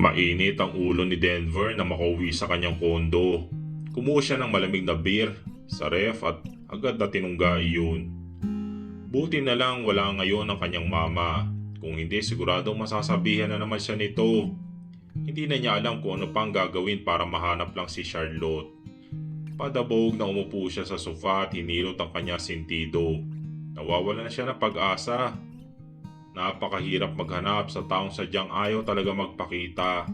Mainit ang ulo ni Denver na makauwi sa kanyang kondo. Kumuha siya ng malamig na beer sa ref at agad na tinungga iyon. Buti na lang wala ngayon ang kanyang mama. Kung hindi, siguradong masasabihan na naman siya nito. Hindi na niya alam kung ano pang gagawin para mahanap lang si Charlotte. Padabog na umupo siya sa sofa at hinilot ang kanyang sentido. Nawawala na siya ng pag-asa. Napakahirap maghanap sa taong sadyang ayaw talaga magpakita.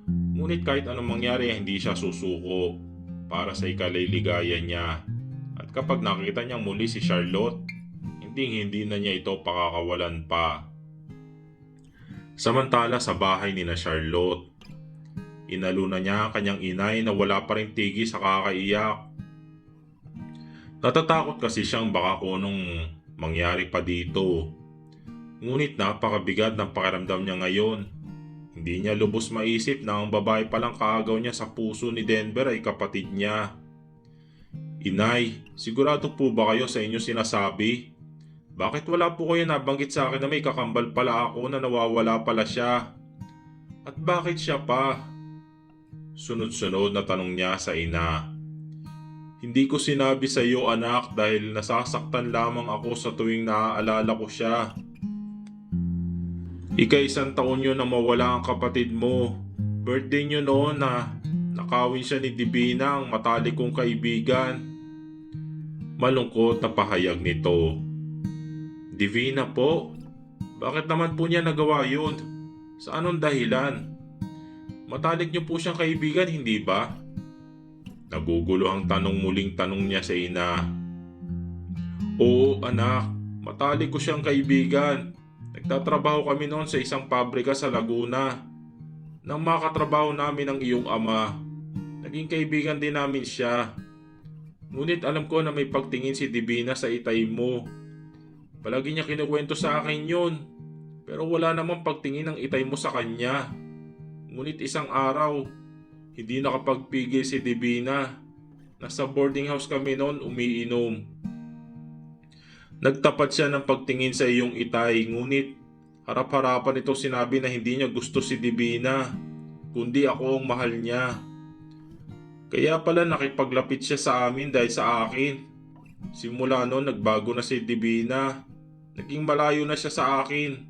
Ngunit kahit anong mangyari hindi siya susuko para sa ikaliligaya niya. At kapag nakita niyang muli si Charlotte, hindi na niya ito pakakawalan pa. Samantala sa bahay ni na Charlotte, inaluna niya ang kanyang inay na wala pa rin tigil sa kakaiyak. Natatakot kasi siyang baka kung anong mangyari pa dito. Ngunit napakabigat ng pakiramdam niya ngayon. Hindi niya lubos maisip na ang babae palang kaagaw niya sa puso ni Denver ay kapatid niya. Inay, sigurado po ba kayo sa inyo sinasabi? Bakit wala po kayo nabanggit sa akin na may kakambal pala ako na nawawala pala siya? At bakit siya pa? Sunod-sunod na tanong niya sa ina. Hindi ko sinabi sa iyo anak dahil nasasaktan lamang ako sa tuwing naaalala ko siya. Ika-1 taon yun na mawala ang kapatid mo. Birthday niyo noon na nakawin siya ni Divina, ang matalik kong kaibigan. Malungkot na pahayag nito. Divina po? Bakit naman po niya nagawa yun? Sa anong dahilan? Matalik niyo po siyang kaibigan, hindi ba? Nagugulo ang muling tanong niya sa ina. Oo anak, matalik ko siyang kaibigan. Nagtatrabaho kami noon sa isang pabrika sa Laguna. Nang makatrabaho namin ang iyong ama, naging kaibigan din namin siya. Ngunit alam ko na may pagtingin si Divina sa itay mo. Palagi niya kinukwento sa akin yun. Pero wala namang pagtingin ng itay mo sa kanya. Ngunit isang araw, hindi nakapagpigil si Divina. Nasa boarding house kami noon umiinom. Nagtapat siya ng pagtingin sa iyong itay, ngunit harap-harapan ito sinabi na hindi niya gusto si Divina, kundi ako ang mahal niya. Kaya pala nakipaglapit siya sa amin dahil sa akin. Simula noon nagbago na si Divina. Naging malayo na siya sa akin.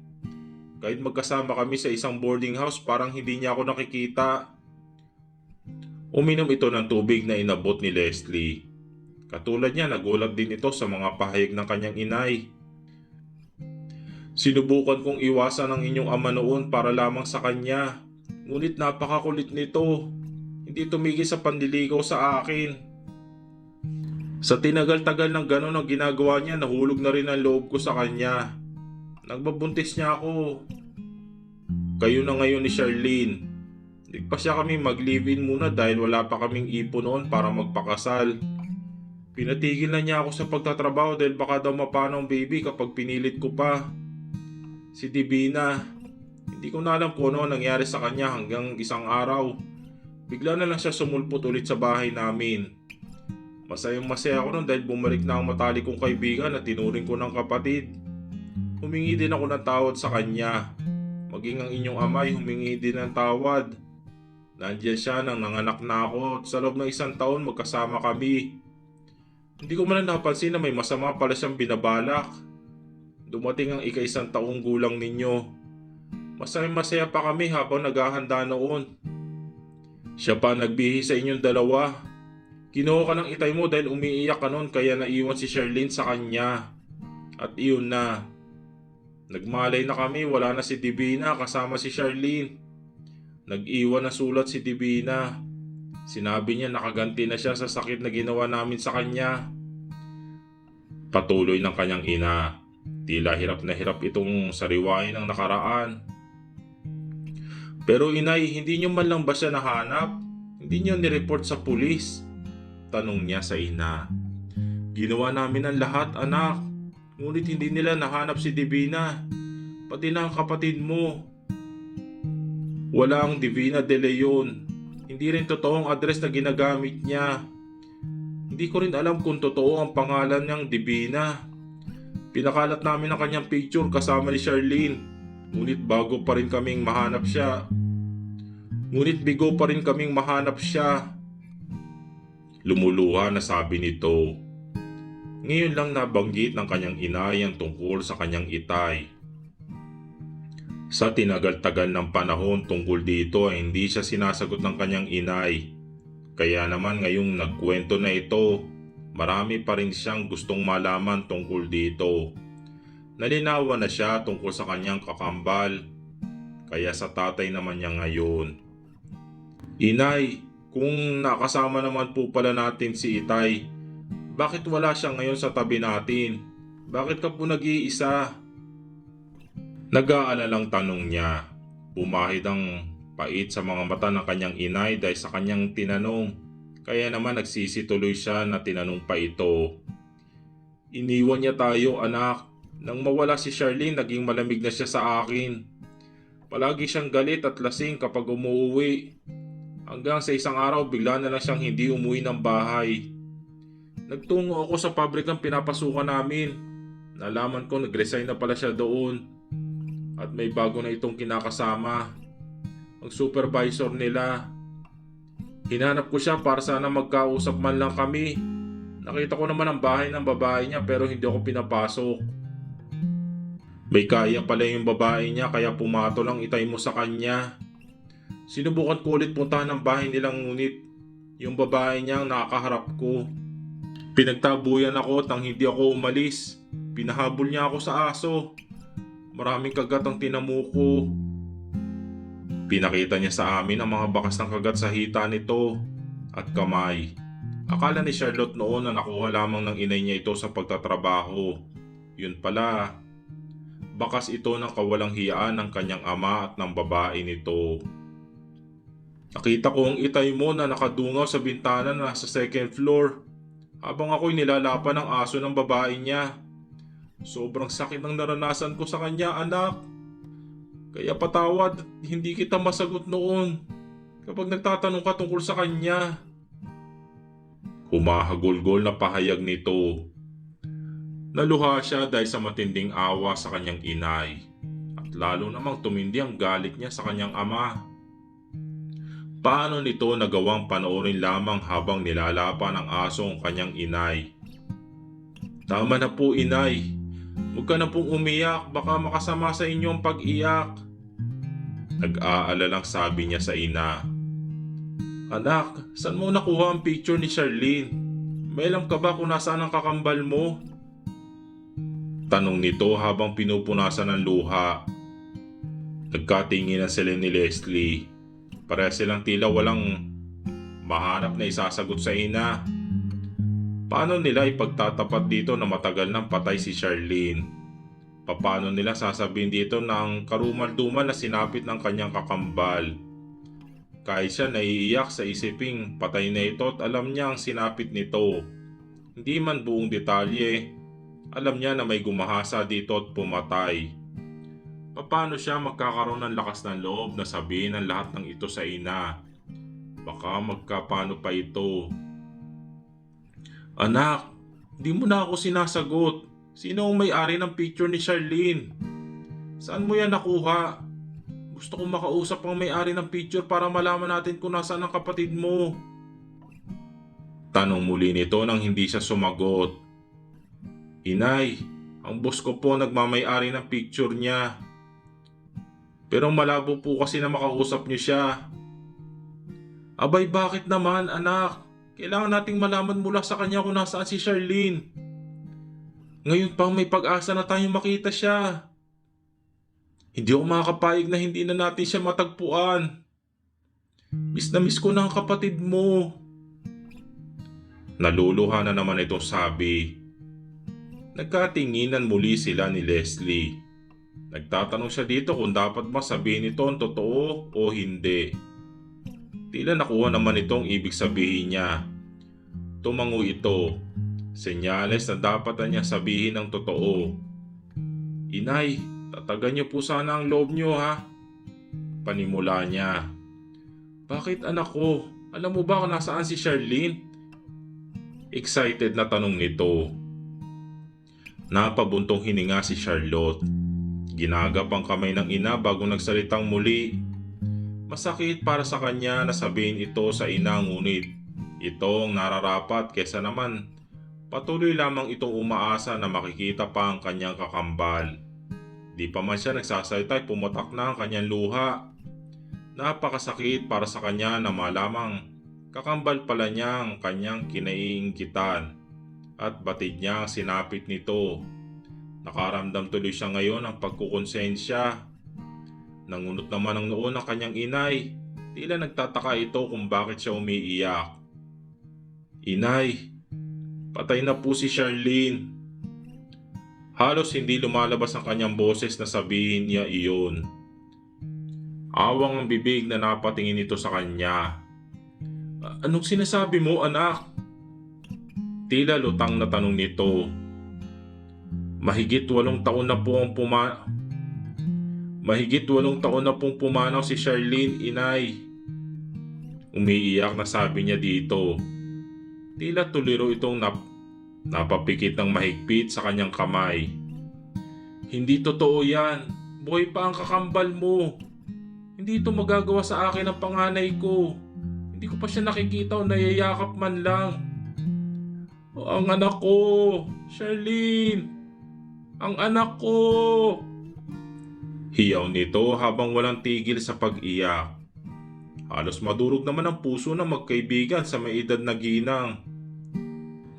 Kahit magkasama kami sa isang boarding house, parang hindi niya ako nakikita. Uminom ito ng tubig na inabot ni Leslie. Katulad niya, nagulat din ito sa mga pahayag ng kanyang inay. Sinubukan kong iwasan ang inyong ama noon para lamang sa kanya. Ngunit napakakulit nito. Hindi tumigil sa panliligaw sa akin. Sa tinagal-tagal ng ganon ang ginagawa niya, nahulog na rin ang loob ko sa kanya. Nagbabuntis niya ako. Kayo na ngayon ni Charlene. Nagpasya kami mag-live-in muna dahil wala pa kaming ipon noon para magpakasal. Pinatigil na niya ako sa pagtatrabaho dahil baka daw mapano ang baby kapag pinilit ko pa. Si Divina, hindi ko na alam kung ano nangyari sa kanya hanggang isang araw. Bigla na lang siya sumulpot ulit sa bahay namin. Masayang-masaya ako noon dahil bumalik na ang matalik kong kaibigan at tinuring ko ng kapatid. Humingi din ako ng tawad sa kanya. Maging ang inyong amay humingi din ng tawad. Nandiyan siya nang nanganak na ako at sa loob ng 1 taon magkasama kami. Hindi ko man napansin na may masama pala siyang binabalak. Dumating ang ika-1 taong gulang ninyo. Masaya pa kami habang naghahanda noon. Siya pa nagbihi sa inyong dalawa. Kinuha ka ng itay mo dahil umiiyak ka noon kaya naiwan si Charlene sa kanya. At iyon na. Nagmalay na kami, wala na si Divina kasama si Charlene. Nag-iwan na sulat si Divina. Sinabi niya nakaganti na siya sa sakit na ginawa namin sa kanya. Patuloy ng kanyang ina. Tila hirap na hirap itong sariwain ang nakaraan. Pero inay, hindi niyo man lang ba siya nahanap? Hindi niyo nireport sa pulis? Tanong niya sa ina. Ginawa namin ang lahat anak. Ngunit hindi nila nahanap si Divina. Pati na ang kapatid mo. Wala ang Divina de Leon. Hindi rin totoo ang address na ginagamit niya. Hindi ko rin alam kung totoo ang pangalan niyang Divina. Pinakalat namin ang kanyang picture kasama ni Charlene. Ngunit bago pa rin kaming mahanap siya. Ngunit bigo pa rin kaming mahanap siya. Lumuluha na sabi nito. Ngayon lang nabanggit ng kanyang inay ang tungkol sa kanyang itay. Sa tinagal-tagal ng panahon tungkol dito ay hindi siya sinasagot ng kanyang inay. Kaya naman ngayong nagkwento na ito, marami pa rin siyang gustong malaman tungkol dito. Nalinawan na siya tungkol sa kanyang kakambal. Kaya sa tatay naman niya ngayon. Inay, kung nakasama naman po pala natin si Itay, bakit wala siya ngayon sa tabi natin? Bakit ka po nag-iisa? Nag-aalalang tanong niya. Bumahid ang pait sa mga mata ng kanyang inay dahil sa kanyang tinanong. Kaya naman nagsisituloy siya na tinanong pa ito. Iniwan niya tayo, anak. Nang mawala si Charlene, naging malamig na siya sa akin. Palagi siyang galit at lasing kapag umuwi. Hanggang sa isang araw bigla na lang siyang hindi umuwi ng bahay. Nagtungo ako sa pabrikang pinapasukan namin. Nalaman ko nag-resign na pala siya doon. At may bago na itong kinakasama. Ang supervisor nila. Hinanap ko siya para sana magkausap man lang kami. Nakita ko naman ang bahay ng babae niya pero hindi ako pinapasok. May kaya pala yung babae niya kaya pumato lang itay mo sa kanya. Sinubukan ko ulit puntahan ng bahay nilang ngunit yung babae niya ang nakakaharap ko. Pinagtabuyan ako nang hindi ako umalis. Pinahabol niya ako sa aso. Maraming kagat ang tinamuko. Pinakita niya sa amin ang mga bakas ng kagat sa hita nito at kamay. Akala ni Charlotte noon na nakuha lamang ng inay niya ito sa pagtatrabaho. Yun pala, bakas ito ng kawalang hiyaan ng kanyang ama at ng babae nito. Nakita ko ang itay mo na nakadungaw sa bintana na nasa second floor habang ako'y nilalapan ng aso ng babae niya. Sobrang sakit ng naranasan ko sa kanya, anak. Kaya patawad at hindi kita masagot noon kapag nagtatanong ka tungkol sa kanya. Humahagulgol na pahayag nito. Naluha siya dahil sa matinding awa sa kanyang inay at lalo namang tumindi ang galit niya sa kanyang ama. Paano nito nagawang panoorin lamang habang nilalapan ng aso ang kanyang inay? Tama na po, inay. Huwag ka na pong umiyak, baka makasama sa inyo ang pag-iyak. Nag-aalalang sabi niya sa ina. Anak, saan mo nakuha ang picture ni Charlene? May alam ka ba kung nasaan ang kakambal mo? Tanong nito habang pinupunasan ng luha. Nagkatinginan sila ni Leslie. Pareha silang tila walang mahanap na isasagot sa ina. Paano nila ipagtatapat dito na matagal nang patay si Charlene? Paano nila sasabihin dito na ang karumal-dumal na sinapit ng kanyang kakambal? Kahit siya naiiyak sa isiping patay na ito at alam niya ang sinapit nito. Hindi man buong detalye, alam niya na may gumahasa dito at pumatay. Paano siya magkakaroon ng lakas ng loob na sabihin ang lahat ng ito sa ina? Baka magkapano pa ito. Anak, di mo na ako sinasagot. Sino ang may-ari ng picture ni Charlene? Saan mo yan nakuha? Gusto kong makausap ang may-ari ng picture para malaman natin kung nasaan ang kapatid mo. Tanong muli nito nang hindi siya sumagot. Inay, ang boss ko po nagmamay-ari ng picture niya. Pero malabo po kasi na makausap niyo siya. Abay, bakit naman, anak? Kailangan nating malaman mula sa kanya kung nasaan si Charlene. Ngayon pang may pag-asa na tayong makita siya. Hindi ako makakapayag na hindi na natin siya matagpuan. Miss na miss ko na ang kapatid mo. Naluluha na naman itong sabi. Nagkatinginan muli sila ni Leslie. Nagtatanong siya dito kung dapat ba sabihin ito ang totoo o hindi. Tila nakuha naman itong ibig sabihin niya. Tumango ito. Senyales na dapat na niya sabihin ang totoo. Inay, tatagan niyo po sana ang loob niyo, ha? Panimula niya. Bakit, anak ko? Alam mo ba kung nasaan si Charlene? Excited na tanong nito. Napabuntong hininga si Charlotte. Ginagap ang kamay ng ina bago nagsalitang muli. Masakit para sa kanya na sabihin ito sa ina, ngunit ito ang nararapat kesa naman patuloy lamang itong umaasa na makikita pa ang kanyang kakambal. Di pa man siya nagsasalita ay pumutak na ang kanyang luha. Napakasakit para sa kanya na malamang kakambal pala niya ang kanyang kinaiinggitan at batid niya ang sinapit nito. Nakaramdam tuloy siya ngayon ng pagkukonsensya. Nangunot naman ang noo ng kanyang inay. Tila nagtataka ito kung bakit siya umiiyak. "Inay, patay na po si Charlene." Halos hindi lumalabas ang kanyang boses na sabihin niya iyon. Awang ang bibig na napatingin ito sa kanya. Anong sinasabi mo, anak?" Tila lutang na tanong nito. Mahigit 8 taon na pong pumanaw si Charlene, inay." Umiiyak na sabi niya dito. Tila tuliro itong napapikit ng mahigpit sa kanyang kamay. "Hindi totoo yan. Buhay pa ang kakambal mo. Hindi ito magagawa sa akin ang panganay ko. Hindi ko pa siya nakikita o nayayakap man lang. Ang anak ko, Charlene! Ang anak ko!" Hiyaw nito habang walang tigil sa pag-iyak. Halos madurog naman ang puso ng magkaibigan sa may edad na ginang.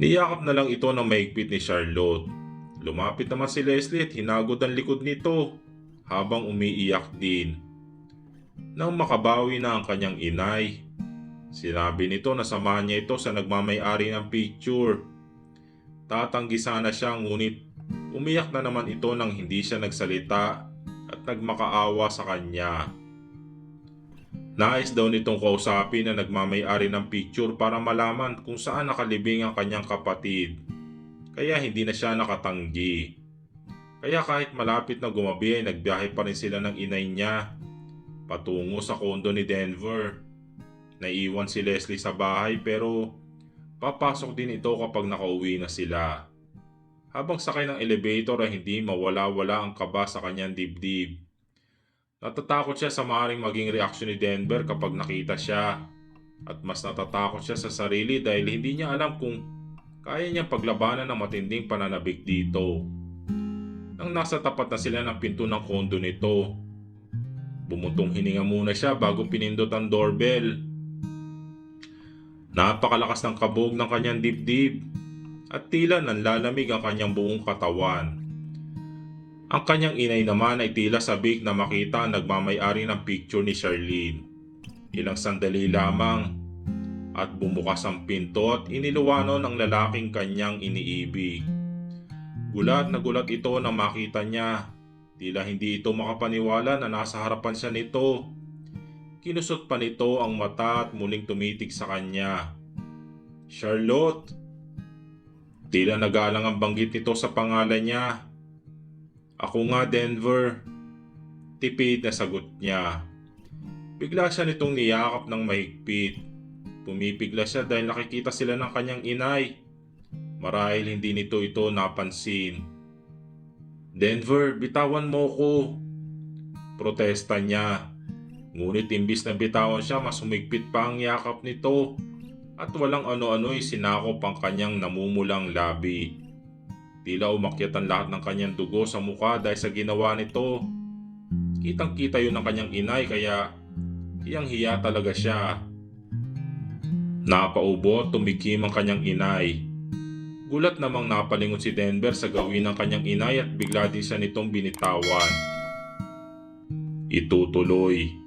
Niyakap na lang ito ng mahigpit ni Charlotte. Lumapit naman si Leslie at hinagod ang likod nito habang umiiyak din. Nang makabawi na ang kanyang inay, sinabi nito na samahan niya ito sa nagmamay-ari ng picture. Tatanggi sana siya, ngunit umiyak na naman ito nang hindi siya nagsalita at nagmakaawa sa kanya. Nais daw nitong kausapin na nagmamay-ari ng picture para malaman kung saan nakalibing ang kanyang kapatid. Kaya hindi na siya nakatanggi. Kaya kahit malapit na gumabi ay nagbiyahe pa rin sila ng inay niya patungo sa kondo ni Denver. Naiwan si Leslie sa bahay pero papasok din ito kapag nakauwi na sila. Habang sakay ng elevator ay hindi mawala-wala ang kaba sa kanyang dibdib. Natatakot siya sa maaaring maging reaksyon ni Denver kapag nakita siya. At mas natatakot siya sa sarili dahil hindi niya alam kung kaya niyang paglabanan ng matinding pananabik dito. Nang nasa tapat na sila ng pinto ng kondo nito, bumuntong hininga muna siya bago pinindot ang doorbell. Napakalakas ng kabog ng kanyang dibdib at tila nanlalamig ang kanyang buong katawan. Ang kanyang inay naman ay tila sabik na makita ang nagmamay-ari ng picture ni Charlene. Ilang sandali lamang at bumukas ang pinto at iniluwanon ng lalaking kanyang iniibig. Gulat na gulat ito nang makita niya. Tila hindi ito makapaniwala na nasa harapan siya nito. Kinusot pa nito ang mata at muling tumitig sa kanya. "Charlotte!" Tila nagalang ang banggit nito sa pangalan niya. "Ako nga, Denver." Tipid na sagot niya. Bigla siya nitong niyakap ng mahigpit. Pumipigla siya dahil nakikita sila ng kanyang inay. Marahil hindi nito ito napansin. "Denver, bitawan mo ko." Protesta niya. Ngunit imbis na bitawan siya, mas humigpit pa ang yakap nito. At walang ano-ano'y sinakop ang kanyang namumulang labi. Tila umakyat ang lahat ng kanyang dugo sa mukha dahil sa ginawa nito. Kitang-kita yun ng kanyang inay kaya hiyang-hiya talaga siya. Napaubo at tumikim ang kanyang inay. Gulat namang napalingon si Denver sa gawin ng kanyang inay at bigla din siya nitong binitawan. Itutuloy.